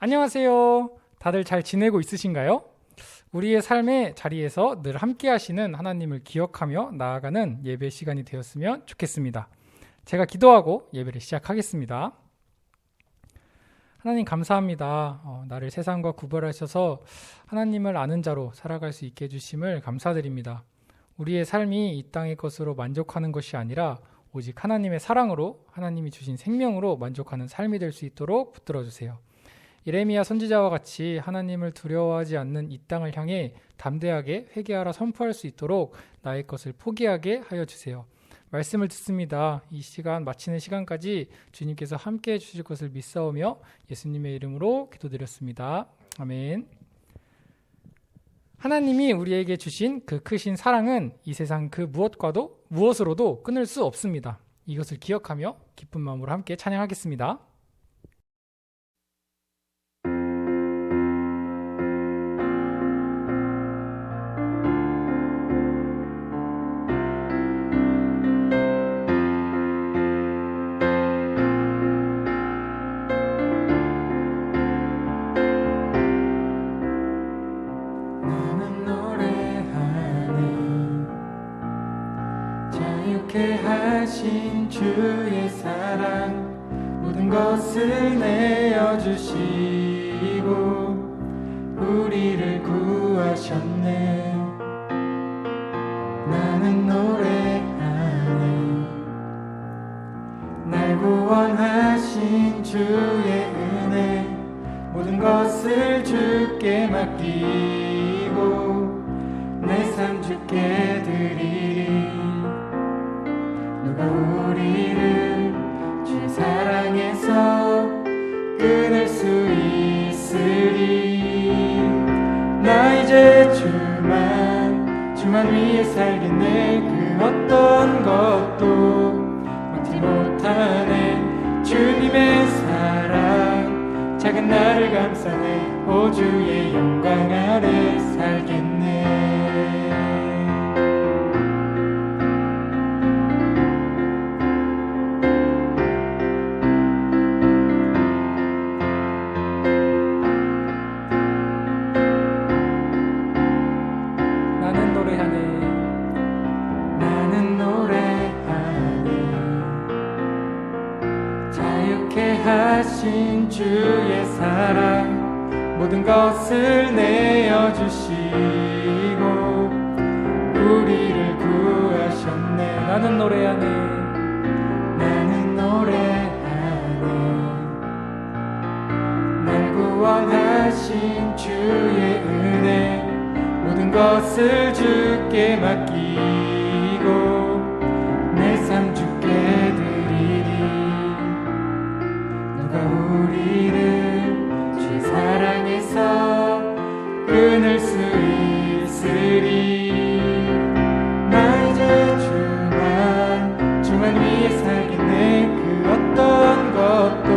안녕하세요. 다들 잘 지내고 있으신가요? 우리의 삶의 자리에서 늘 함께 하시는 하나님을 기억하며 나아가는 예배 시간이 되었으면 좋겠습니다. 제가 기도하고 예배를 시작하겠습니다. 하나님 감사합니다. 나를 세상과 구별하셔서 하나님을 아는 자로 살아갈 수 있게 해주심을 감사드립니다. 우리의 삶이 이 땅의 것으로 만족하는 것이 아니라 오직 하나님의 사랑으로 하나님이 주신 생명으로 만족하는 삶이 될 수 있도록 붙들어 주세요. 예레미야 선지자와 같이 하나님을 두려워하지 않는 이 땅을 향해 담대하게 회개하라 선포할 수 있도록 나의 것을 포기하게 하여 주세요. 말씀을 듣습니다. 이 시간 마치는 시간까지 주님께서 함께해 주실 것을 믿사오며 예수님의 이름으로 기도드렸습니다. 아멘. 하나님이 우리에게 주신 그 크신 사랑은 이 세상 그 무엇으로도 끊을 수 없습니다. 이것을 기억하며 기쁜 마음으로 함께 찬양하겠습니다. 하신 주의 사랑 모든 것을 내어주시고 우리를 구하셨네. 나는 노래하네. 날 구원하신 주의 은혜 모든 것을 주께 맡기고 내 삶 주께 드리리. 누가 우리를 주의 사랑에서 끊을 수 있으리. 나 이제 주만 위해 살겠네. 그 어떤 것도 막지 못하네. 주님의 사랑 작은 나를 감싸네. 오 주의 영광 아래 살겠네. 하신 주의 사랑 모든 것을 내어주시고 우리를 구하셨네. 나는 노래하네. 나는 노래하네. 날 구원하신 주의 은혜 모든 것을 주께 맡기고 내 삶 주께 드리리. 우리를 주의 사랑에서 끊을 수 있으리. 나 이제 주만 위해 살겠네. 그 어떤 것도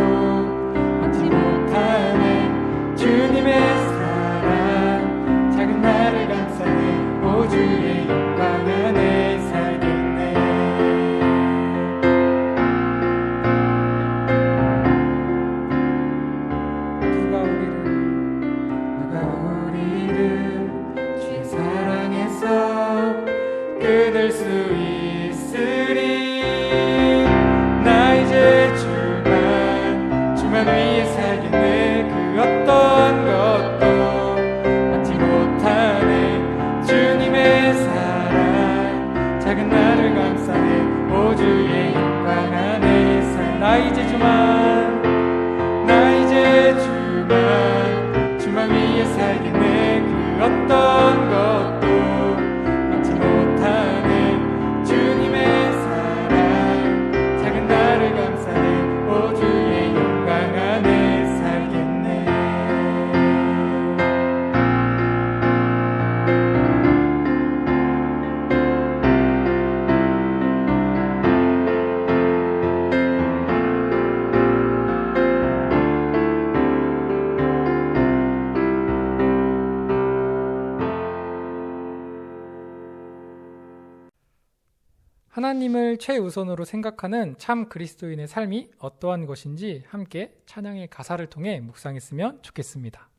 막지 못하네. 주님의 사랑 작은 나를 감싸네. 오 주의 영광 안에 살겠네. 끊을 수 있으리. 나 이제 주만 위해 살겠네. 그 어떤 것도 막지 못하네. 주님의 사랑 작은 나를 감싸네. 오 주의 영광 안에 나 이제 주만 위해 살겠네. 그 어떤 것도 하나님을 최우선으로 생각하는 참 그리스도인의 삶이 어떠한 것인지 함께 찬양의 가사를 통해 묵상했으면 좋겠습니다.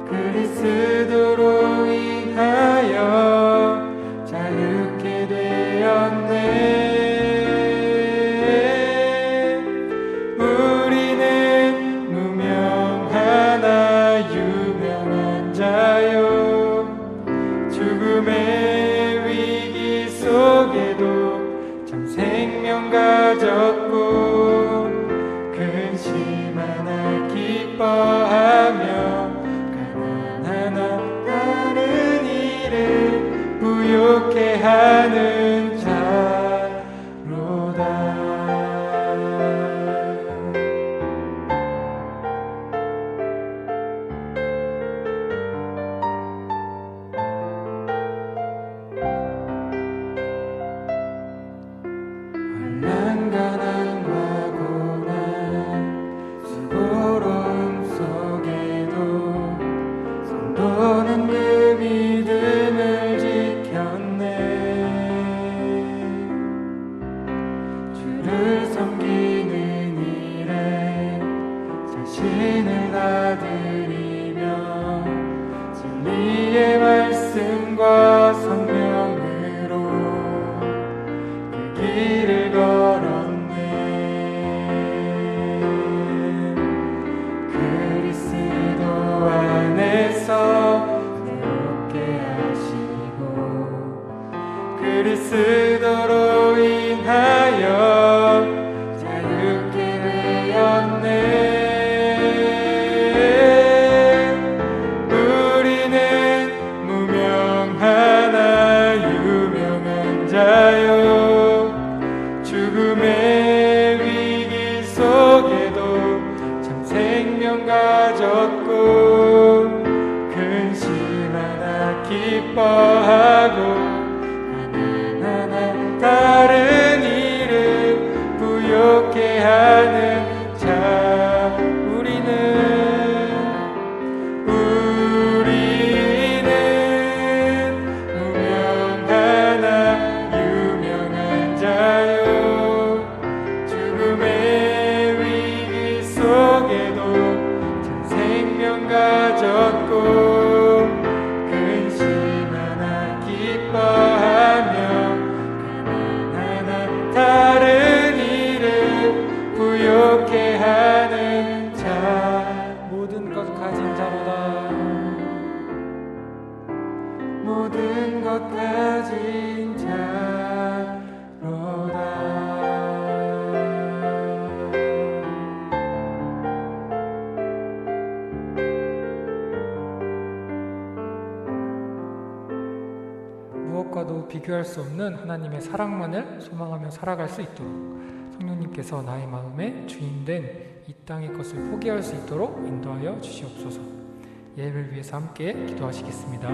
그리스도로 인하여 자유케 되었네. 우리는 무명하나 유명한 자요, 죽음의 위기 속에도 참 생명 가졌고 근심 하나 기뻐하며 부욕해 하는 자로다. 환난 가난과 고난 수고로움 속에도 성도는 그 믿음을 주를 섬기는 일에 자신을 다 드리며 진리의 말씀과 성령으로 그 길을 걸었네. 그리스도 안에서 새롭게 하시고 그리스도로 인하여 자유케 되었네. 우리는 무명하나 유명한 자요, 죽음의 위기 속에도 참 생명 가졌고 근심 하나 기뻐하고 다른 일을 부욕해 하는 자. 우리는 무명하나 유명한 자요, 죽음의 위기 속에도 참 생명 가졌고 근심 하나 기뻐하며 다른 일을 부욕해 하는 자. 모든 것 가진 자로다. 모든 것 가진 자로다. 무엇과도 비교할 수 없는 하나님의 사랑만을 소망하며 살아갈 수 있도록 성령님께서 나의 마음의 주인된 이 땅의 것을 포기할 수 있도록 인도하여 주시옵소서. 예배를 위해서 함께 기도하시겠습니다.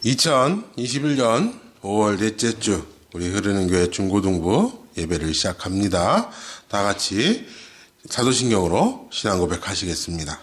2021년 5월 넷째 주 우리 흐르는 교회 중고등부 예배를 시작합니다. 다 같이 사도신경으로 신앙 고백하시겠습니다.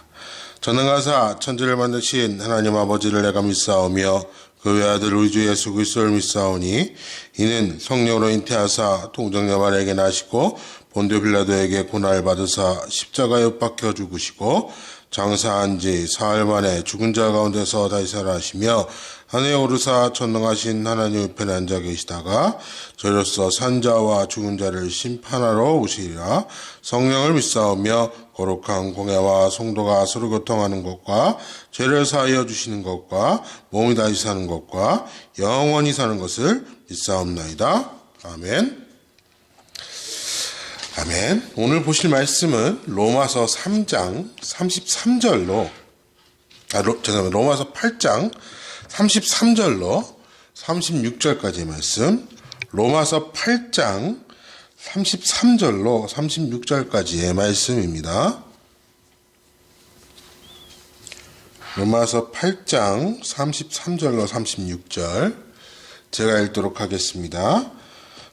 전능하사 천지를 만드신 하나님 아버지를 내가 믿사오며 그 외아들 우리 주 예수 그리스도를 믿사오니 이는 성령으로 잉태하사 동정녀마리아에게 나시고 본디오 빌라도에게 고난을 받으사 십자가에 못 박혀 죽으시고 장사한 지 사흘 만에 죽은 자 가운데서 다시 살아나시며 하늘에 오르사 전능하신 하나님 우편에 앉아 계시다가 저로서 산자와 죽은 자를 심판하러 오시리라. 성령을 믿사오며 거룩한 공예와 성도가 서로 교통하는 것과 죄를 사하여 주시는 것과 몸이 다시 사는 것과 영원히 사는 것을 믿사옵나이다. 아멘. 아멘. 오늘 보실 말씀은 로마서 3장 33절로 로마서 8장 33절로 36절까지의 말씀, 로마서 8장 33절로 36절까지의 말씀입니다. 로마서 8장 33절로 36절 제가 읽도록 하겠습니다.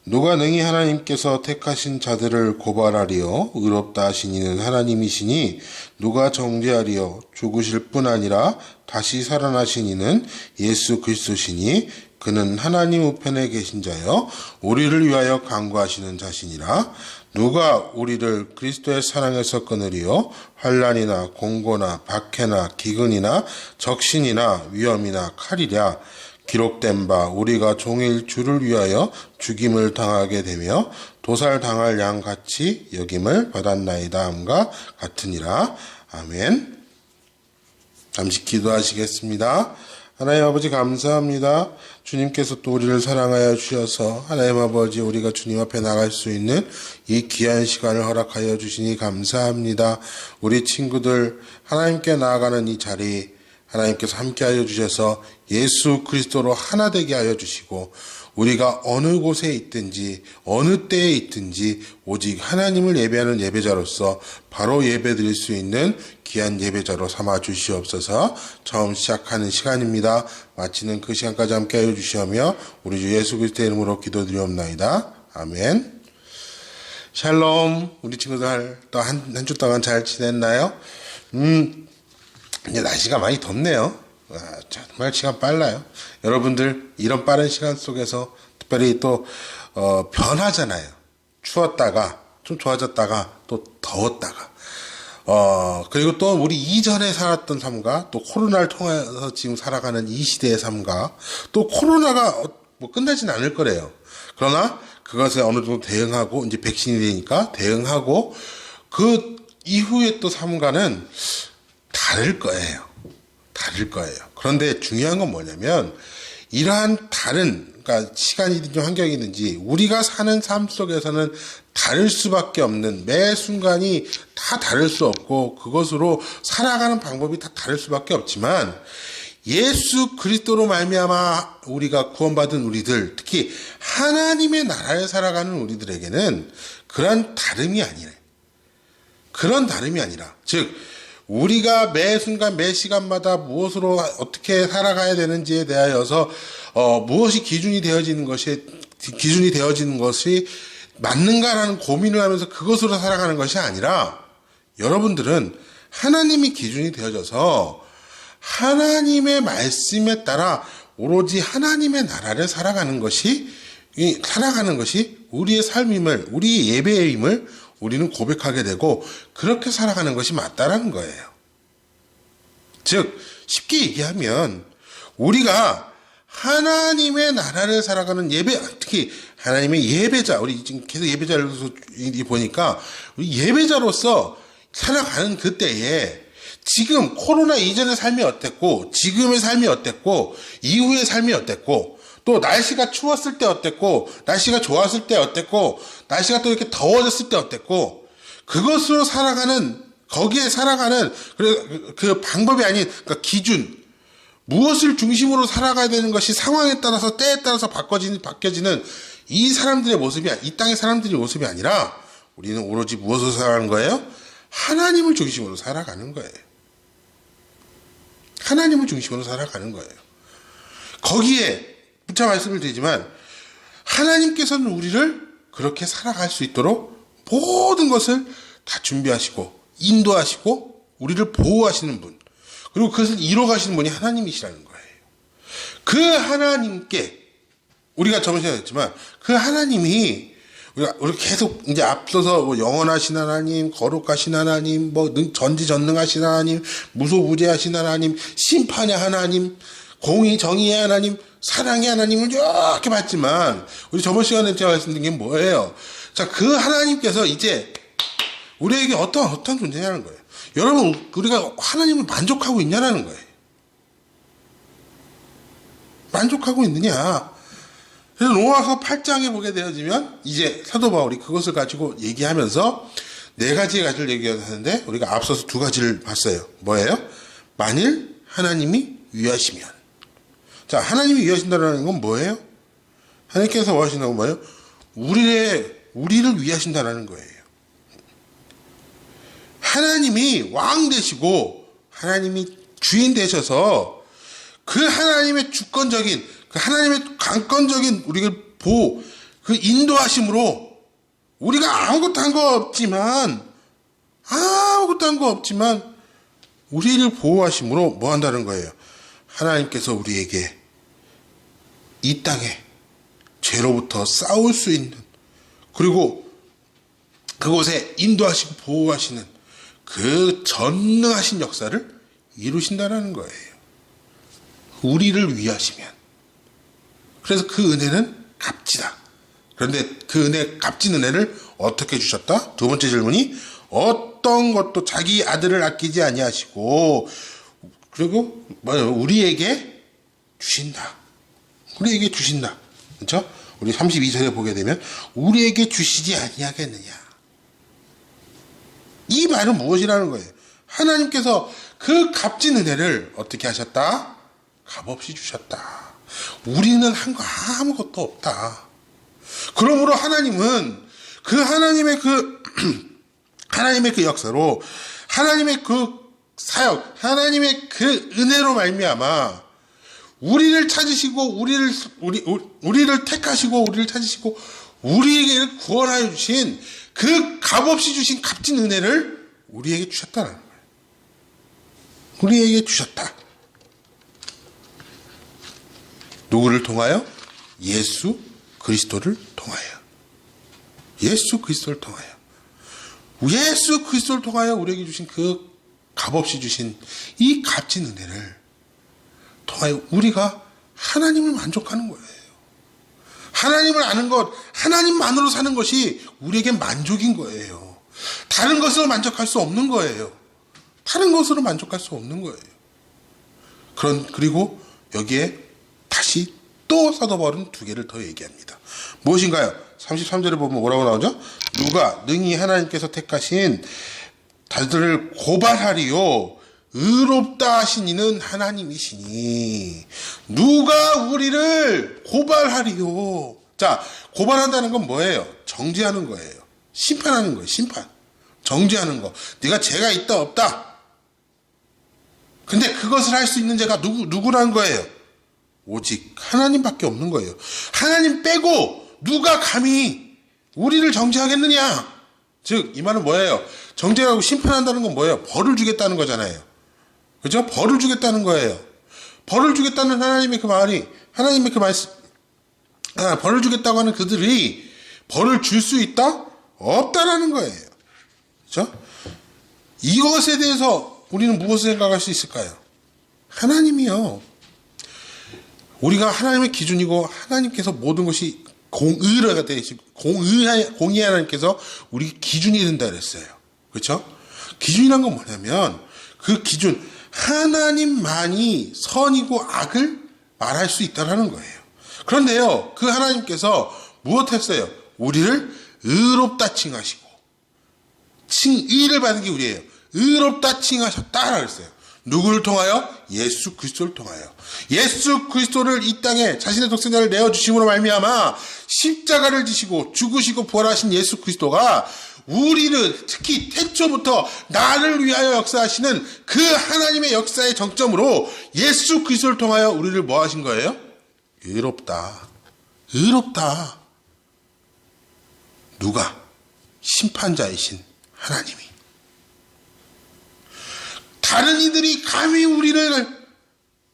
누가 능히 하나님께서 택하신 자들을 고발하리요 의롭다 하신 이는 하나님이시니 누가 정죄하리요 죽으실 뿐 아니라 다시 살아나신 이는 예수 그리스도시니 그는 하나님 우편에 계신 자여 우리를 위하여 간구하시는 자시니라. 누가 우리를 그리스도의 사랑에서 끊으리요 환난이나 공고나 박해나 기근이나 적신이나 위험이나 칼이랴. 기록된 바 우리가 종일 주를 위하여 죽임을 당하게 되며 도살당할 양같이 여김을 받았나이다 함과 같으니라. 아멘. 잠시 기도하시겠습니다. 하나님 아버지 감사합니다. 주님께서 또 우리를 사랑하여 주셔서 하나님 아버지 우리가 주님 앞에 나갈 수 있는 이 귀한 시간을 허락하여 주시니 감사합니다. 우리 친구들 하나님께 나아가는 이 자리 하나님께서 함께하여 주셔서 예수 그리스도로 하나 되게 하여 주시고 우리가 어느 곳에 있든지 어느 때에 있든지 오직 하나님을 예배하는 예배자로서 바로 예배드릴 수 있는 귀한 예배자로 삼아 주시옵소서. 처음 시작하는 시간입니다. 마치는 그 시간까지 함께하여 주시며 우리 주 예수 그리스도의 이름으로 기도드리옵나이다. 아멘. 샬롬. 우리 친구들 또 한 주 동안 잘 지냈나요? 이제 날씨가 많이 덥네요. 정말 시간 빨라요. 여러분들 이런 빠른 시간 속에서 특별히 또 변하잖아요. 추웠다가 좀 좋아졌다가 또 더웠다가 그리고 또 우리 이전에 살았던 삶과 또 코로나를 통해서 지금 살아가는 이 시대의 삶과 또 코로나가 뭐 끝나진 않을 거래요. 그러나 그것에 어느 정도 대응하고 이제 백신이 되니까 대응하고 그 이후에 또 삶과는 다를 거예요. 다를 거예요. 그런데 중요한 건 뭐냐면 이러한 다른 그러니까 시간이든지 환경이든지 우리가 사는 삶 속에서는 다를 수밖에 없는 매 순간이 다 다를 수 없고 그것으로 살아가는 방법이 다 다를 수밖에 없지만 예수 그리스도로 말미암아 우리가 구원받은 우리들 특히 하나님의 나라에 살아가는 우리들에게는 그런 다름이 아니래. 그런 다름이 아니라 즉 우리가 매 순간 매 시간마다 무엇으로 어떻게 살아가야 되는지에 대하여서 무엇이 기준이 되어지는 것이 맞는가라는 고민을 하면서 그것으로 살아가는 것이 아니라 여러분들은 하나님이 기준이 되어져서 하나님의 말씀에 따라 오로지 하나님의 나라를 살아가는 것이 우리의 삶임을 우리의 예배임을 우리는 고백하게 되고 그렇게 살아가는 것이 맞다라는 거예요. 즉 쉽게 얘기하면 우리가 하나님의 나라를 살아가는 특히 하나님의 예배자 우리 지금 계속 예배자로서 보니까 우리 예배자로서 살아가는 그때에 지금 코로나 이전의 삶이 어땠고 지금의 삶이 어땠고 이후의 삶이 어땠고 또 날씨가 추웠을 때 어땠고 날씨가 좋았을 때 어땠고 날씨가 또 이렇게 더워졌을 때 어땠고 그것으로 살아가는 거기에 살아가는 그 방법이 아닌 그러니까 기준 무엇을 중심으로 살아가야 되는 것이 상황에 따라서 때에 따라서 바뀌어지는 이 사람들의 모습이 이 땅의 사람들의 모습이 아니라 우리는 오로지 무엇으로 살아가는 거예요? 하나님을 중심으로 살아가는 거예요. 하나님을 중심으로 살아가는 거예요. 거기에 부차 말씀을 드리지만 하나님께서는 우리를 그렇게 살아갈 수 있도록 모든 것을 다 준비하시고 인도하시고 우리를 보호하시는 분, 그리고 그것을 이뤄가시는 분이 하나님이시라는 거예요. 그 하나님께 우리가 저번 시간에 했지만 그 하나님이 우리 계속 이제 앞서서 뭐 영원하신 하나님, 거룩하신 하나님, 뭐 전지전능하신 하나님, 무소부재하신 하나님, 심판의 하나님, 공의 정의의 하나님, 사랑의 하나님을 이렇게 봤지만 우리 저번 시간에 제가 말씀드린 게 뭐예요? 자, 그 하나님께서 이제 우리에게 어떤 존재냐는 거예요. 여러분, 우리가 하나님을 만족하고 있냐라는 거예요. 만족하고 있느냐? 그래서 로마서 8장에 보게 되어지면 이제 사도 바울이 그것을 가지고 얘기하면서 네 가지의 가지를 얘기하는데 우리가 앞서서 두 가지를 봤어요. 뭐예요? 만일 하나님이 위하시면. 자, 하나님이 위하신다는 건 뭐예요? 하나님께서 뭐 하신다는 건 뭐예요? 우리를 위하신다는 거예요. 하나님이 왕 되시고 하나님이 주인 되셔서 그 하나님의 주권적인, 그 하나님의 강권적인 우리를 그 인도하심으로 우리가 아무것도 한 거 없지만 우리를 보호하심으로 뭐 한다는 거예요? 하나님께서 우리에게 이 땅에 죄로부터 싸울 수 있는, 그리고 그곳에 인도하시고 보호하시는 그 전능하신 역사를 이루신다는 거예요. 우리를 위하시면. 그래서 그 은혜는 값지다. 그런데 그 값진 은혜를 어떻게 주셨다? 두 번째 질문이 어떤 것도 자기 아들을 아끼지 아니하시고 그리고 우리에게 주신다. 우리에게 주신다. 그렇죠? 우리 32절에 보게 되면 우리에게 주시지 아니하겠느냐. 이 말은 무엇이라는 거예요? 하나님께서 그 값진 은혜를 어떻게 하셨다? 값없이 주셨다. 우리는 한 거 아무것도 없다. 그러므로 하나님은 그 하나님의 그 역사로 하나님의 그 사역, 하나님의 그 은혜로 말미암아 우리를 찾으시고 우리를 택하시고 우리를 찾으시고 우리에게 구원하여 주신 그 값없이 주신 값진 은혜를 우리에게 주셨다는 거예요. 우리에게 주셨다. 누구를 통하여? 예수 그리스도를 통하여. 예수 그리스도를 통하여. 예수 그리스도를 통하여 우리에게 주신 그 값없이 주신 이 값진 은혜를 통하여 우리가 하나님을 만족하는 거예요. 하나님을 아는 것, 하나님만으로 사는 것이 우리에게 만족인 거예요. 다른 것으로 만족할 수 없는 거예요. 다른 것으로 만족할 수 없는 거예요. 그리고 여기에 다시 또 사도 바울은 두 개를 더 얘기합니다. 무엇인가요? 33절에 보면 뭐라고 나오죠? 누가 능히 하나님께서 택하신 자들을 고발하리요 의롭다 하신 이는 하나님이시니. 누가 우리를 고발하리요. 자, 고발한다는 건 뭐예요? 정죄하는 거예요. 심판하는 거예요. 심판. 정죄하는 거. 네가 죄가 있다 없다. 근데 그것을 할 수 있는 자가 누구라는 거예요? 오직 하나님밖에 없는 거예요. 하나님 빼고 누가 감히 우리를 정죄하겠느냐? 즉, 이 말은 뭐예요? 정죄하고 심판한다는 건 뭐예요? 벌을 주겠다는 거잖아요. 그죠? 벌을 주겠다는 거예요. 벌을 주겠다는 하나님의 그 말이, 하나님의 그 말씀, 벌을 주겠다고 하는 그들이 벌을 줄 수 있다? 없다라는 거예요. 그죠? 이것에 대해서 우리는 무엇을 생각할 수 있을까요? 하나님이요. 우리가 하나님의 기준이고 하나님께서 모든 것이 공의가 되시고 공의 하나님께서 우리 기준이 된다 그랬어요. 그렇죠? 기준이란 건 뭐냐면 그 기준 하나님만이 선이고 악을 말할 수 있다라는 거예요. 그런데요, 그 하나님께서 무엇했어요? 우리를 의롭다 칭하시고 의를 받은 게 우리예요. 의롭다 칭하셨다라고 했어요. 누구를 통하여? 예수 그리스도를 통하여. 예수 그리스도를 이 땅에 자신의 독생자를 내어주심으로 말미암아 십자가를 지시고 죽으시고 부활하신 예수 그리스도가 우리를 특히 태초부터 나를 위하여 역사하시는 그 하나님의 역사의 정점으로 예수 그리스도를 통하여 우리를 뭐 하신 거예요? 의롭다. 의롭다. 누가? 심판자이신 하나님이. 다른 이들이 감히 우리를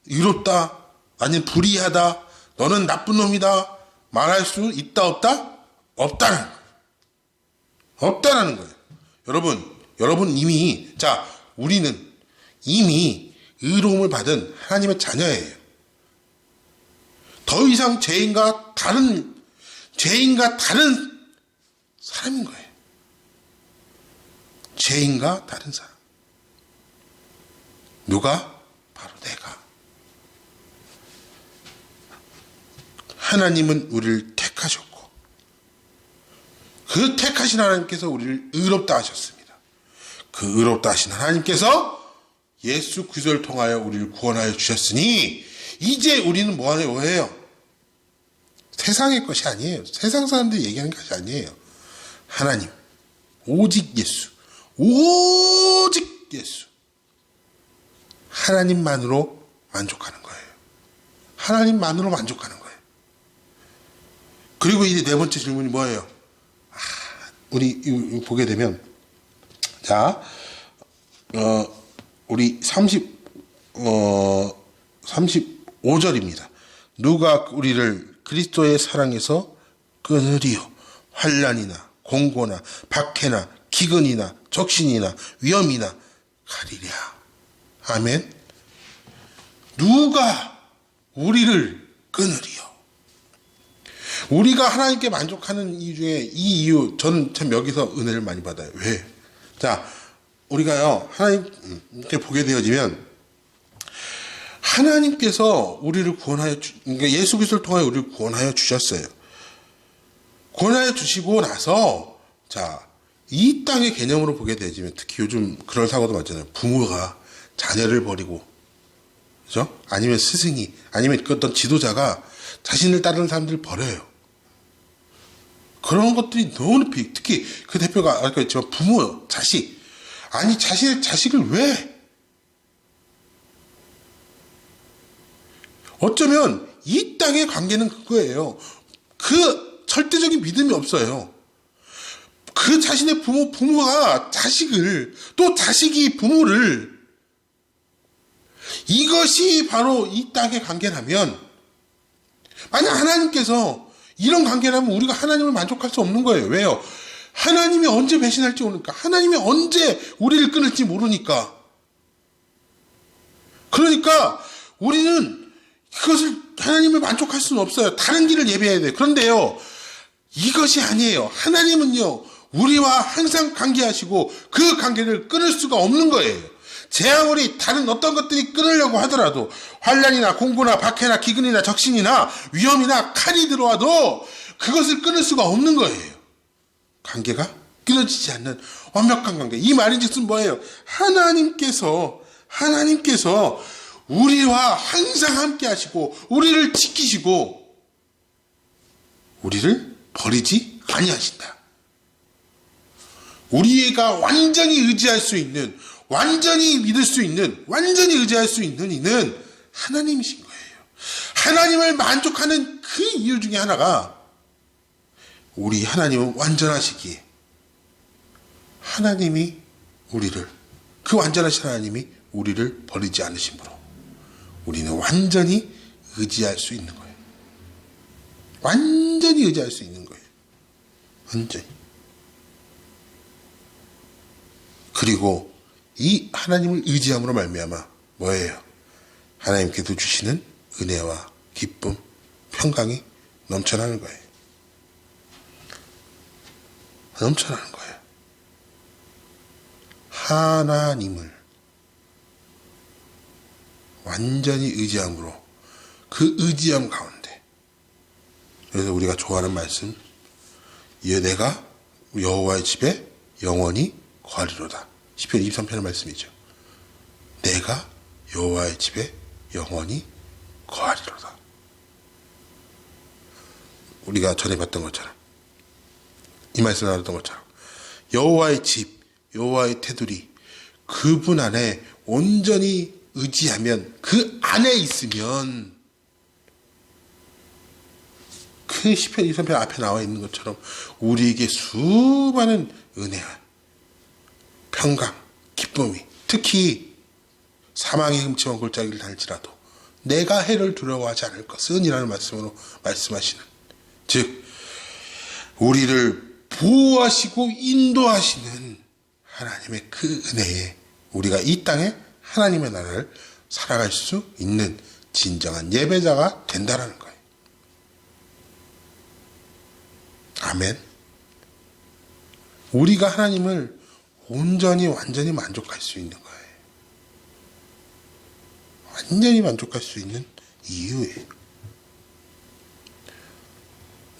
의롭다, 아니면 불의하다, 너는 나쁜 놈이다 말할 수 있다 없다? 없다는 거예요. 없다라는 거예요. 여러분 이미, 우리는 이미 의로움을 받은 하나님의 자녀예요. 더 이상 죄인과 다른 사람인 거예요. 죄인과 다른 사람. 누가? 바로 내가. 하나님은 우리를 택하셨고, 그 택하신 하나님께서 우리를 의롭다 하셨습니다. 그 의롭다 하신 하나님께서 예수 그리스도를 통하여 우리를 구원하여 주셨으니 이제 우리는 뭐예요? 세상의 것이 아니에요. 세상 사람들이 얘기하는 것이 아니에요. 하나님, 오직 예수, 오직 예수. 하나님만으로 만족하는 거예요. 하나님만으로 만족하는 거예요. 그리고 이제 네 번째 질문이 뭐예요? 우리 보게 되면, 우리 35절입니다. 누가 우리를 그리스도의 사랑에서 끊으리요? 환난이나 공고나 박해나 기근이나 적신이나 위험이나 가리랴. 아멘. 누가 우리를 끊으리요? 우리가 하나님께 만족하는 이유 중에 이 이유, 저는 참 여기서 은혜를 많이 받아요. 왜? 우리가요, 하나님께 보게 되어지면, 하나님께서 우리를 그러니까 예수 그리스도를 통하여 우리를 구원하여 주셨어요. 구원하여 주시고 나서, 이 땅의 개념으로 보게 되지만, 특히 요즘 그런 사고도 많잖아요. 부모가 자녀를 버리고, 그죠? 아니면 스승이, 아니면 그 어떤 지도자가 자신을 따르는 사람들을 버려요. 그런 것들이 너무 높이, 특히 그 대표가 아까 했지만 부모, 자식. 아니, 자신의 자식을 왜? 어쩌면 이 땅의 관계는 그거예요. 그 절대적인 믿음이 없어요. 그 자신의 부모가 자식을, 또 자식이 부모를, 이것이 바로 이 땅의 관계라면, 만약 하나님께서 이런 관계라면 우리가 하나님을 만족할 수 없는 거예요. 왜요? 하나님이 언제 배신할지 모르니까. 하나님이 언제 우리를 끊을지 모르니까. 그러니까 우리는 그것을 하나님을 만족할 수는 없어요. 다른 길을 예배해야 돼요. 그런데요, 이것이 아니에요. 하나님은요, 우리와 항상 관계하시고 그 관계를 끊을 수가 없는 거예요. 아무리 다른 어떤 것들이 끊으려고 하더라도, 환난이나 공고나 박해나 기근이나 적신이나 위험이나 칼이 들어와도 그것을 끊을 수가 없는 거예요. 관계가 끊어지지 않는 완벽한 관계. 이 말인즉슨 뭐예요? 하나님께서 우리와 항상 함께 하시고 우리를 지키시고 우리를 버리지 아니하신다. 우리가 완전히 의지할 수 있는, 완전히 믿을 수 있는, 완전히 의지할 수 있는 이는 하나님이신 거예요. 하나님을 만족하는 그 이유 중에 하나가, 우리 하나님은 완전하시기에 하나님이 우리를, 그 완전하신 하나님이 우리를 버리지 않으심으로 우리는 완전히 의지할 수 있는 거예요. 완전히 의지할 수 있는 거예요. 완전히. 그리고 이 하나님을 의지함으로 말미암아 뭐예요? 하나님께서 주시는 은혜와 기쁨, 평강이 넘쳐나는 거예요. 넘쳐나는 거예요. 하나님을 완전히 의지함으로, 그 의지함 가운데, 그래서 우리가 좋아하는 말씀, 내가 여호와의 집에 영원히 거하리로다. 시편 23편의 말씀이죠. 내가 여호와의 집에 영원히 거하리로다. 우리가 전에 봤던 것처럼, 이 말씀 나눴던 것처럼, 여호와의 집, 여호와의 테두리, 그분 안에 온전히 의지하면, 그 안에 있으면 그 시편 2편편 앞에 나와 있는 것처럼 우리에게 수많은 은혜와 평강, 기쁨이, 특히 사망의 흠침한 골짜기를 달지라도 내가 해를 두려워하지 않을 것은 이라는 말씀으로 말씀하시는, 즉 우리를 보호하시고 인도하시는 하나님의 그 은혜에 우리가 이 땅에 하나님의 나라를 살아갈 수 있는 진정한 예배자가 된다라는 거예요. 아멘. 우리가 하나님을 온전히 완전히 만족할 수 있는 거예요. 완전히 만족할 수 있는 이유예요.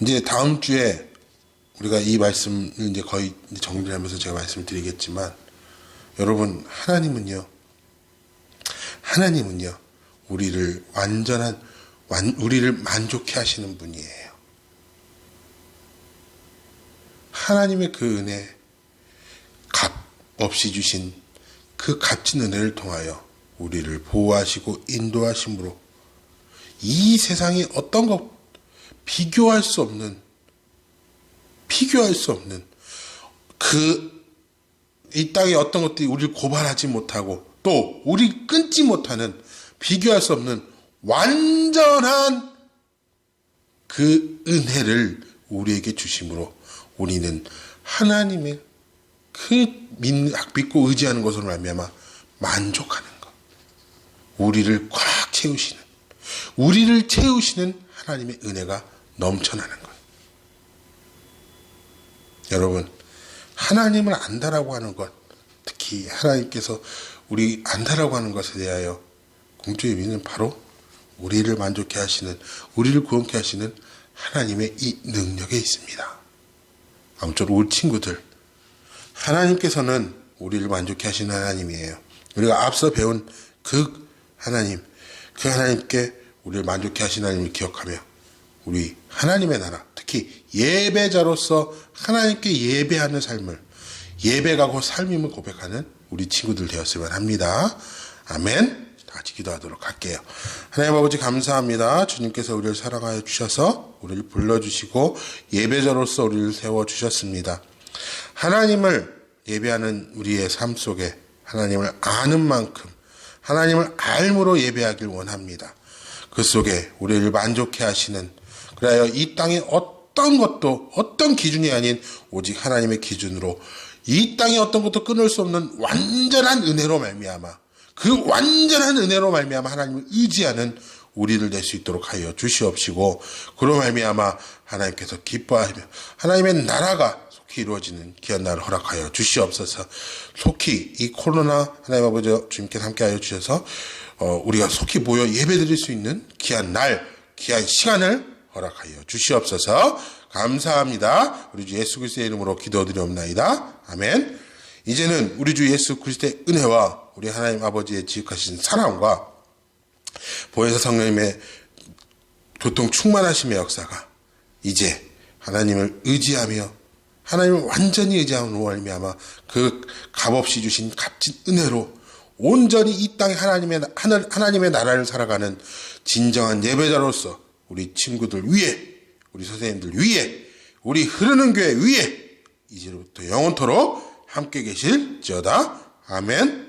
이제 다음 주에 우리가 이 말씀을 이제 거의 정리하면서 제가 말씀을 드리겠지만, 여러분, 하나님은요, 우리를 우리를 만족해 하시는 분이에요. 하나님의 그 은혜, 값 없이 주신 그 값진 은혜를 통하여 우리를 보호하시고 인도하심으로 이 세상에 어떤 것 비교할 수 없는 이 땅의 어떤 것들이 우리를 고발하지 못하고 또 우리 끊지 못하는, 비교할 수 없는 완전한 그 은혜를 우리에게 주심으로 우리는 하나님의 그 믿고 의지하는 것으로 말미암아 만족하는 것, 우리를 꽉 채우시는, 우리를 채우시는 하나님의 은혜가 넘쳐나는 것. 여러분, 하나님을 안다라고 하는 것, 특히 하나님께서 우리 안다라고 하는 것에 대하여 공적인 의미는 바로 우리를 만족해 하시는, 우리를 구원케 하시는 하나님의 이 능력에 있습니다. 아무쪼록 우리 친구들, 하나님께서는 우리를 만족해 하시는 하나님이에요. 우리가 앞서 배운 그 하나님께 우리를 만족해 하시는 하나님을 기억하며 우리 하나님의 나라, 특히 예배자로서 하나님께 예배하는 삶을, 예배가 곧 삶임을 고백하는 우리 친구들 되었으면 합니다. 아멘. 다 같이 기도하도록 할게요. 하나님 아버지, 감사합니다. 주님께서 우리를 사랑하여 주셔서 우리를 불러주시고 예배자로서 우리를 세워주셨습니다. 하나님을 예배하는 우리의 삶 속에 하나님을 아는 만큼 하나님을 알므로 예배하길 원합니다. 그 속에 우리를 만족해 하시는, 그래야 이 땅에 어떤 것도 어떤 기준이 아닌 오직 하나님의 기준으로 이 땅에 어떤 것도 끊을 수 없는 완전한 은혜로 말미암아, 그 완전한 은혜로 말미암아 하나님을 의지하는 우리를 낼 수 있도록 하여 주시옵시고, 그로 말미암아 하나님께서 기뻐하며 하나님의 나라가 속히 이루어지는 귀한 날을 허락하여 주시옵소서. 속히 이 코로나 하나님 아버지 주님께서 함께하여 주셔서 우리가 속히 모여 예배드릴 수 있는 귀한 날, 귀한 시간을 허락하여 주시옵소서. 감사합니다. 우리 주 예수 그리스도의 이름으로 기도드리옵나이다. 아멘. 이제는 우리 주 예수 그리스도의 은혜와 우리 하나님 아버지의 지극하신 사랑과 보혜사 성령님의 교통 충만하심의 역사가 이제 하나님을 의지하며 하나님을 완전히 의지함으로 말미암아 그 값없이 주신 값진 은혜로 온전히 이 땅에 하나님의 나라를 살아가는 진정한 예배자로서 우리 친구들 위에, 우리 선생님들 위에, 우리 흐르는 교회 위에 이제부터 영원토록 함께 계실지어다. 아멘.